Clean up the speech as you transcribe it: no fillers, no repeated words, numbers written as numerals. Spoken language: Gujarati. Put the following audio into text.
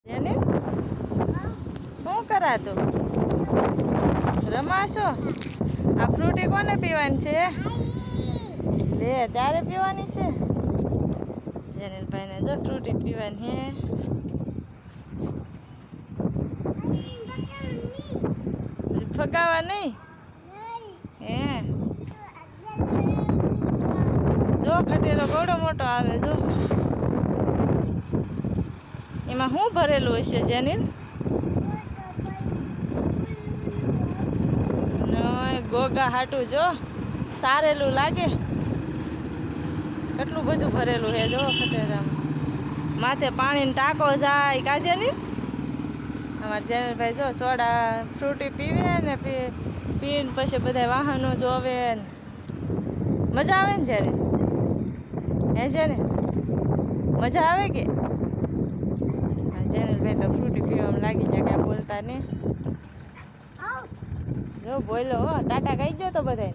જેની શું કરાતું રમાશો? આ ફ્રૂટી કોને પીવાની છે? લે ત્યારે પીવાની છે. જેનીલભાઈને જો ફ્રૂટી પીવાની હે. ફગાવા નહીં હે? જો ખટેલો બહુ મોટો આવે જો. એમાં શું ભરેલું હશે જેનીલ? ગોગા હાટું જો સારેલું લાગે. કેટલું બધું ભરેલું છે જો ખટેરામાં. માથે પાણીનો ટાંકો જાય કાજે ની. અમારા જેનલભાઈ જો સોડા ફ્રૂટી પીવે ને પીને પછી બધા વાહનો જોવે ને મજા આવે ને જ્યારે હે છે ને મજા આવે કે જેનલભાઈ તો ફ્રૂટી પીવામાં લાગી જાય કાંઈ બોલતા નહીં. જો બોલો હો ટાટા કહી ગયો તો બધાને.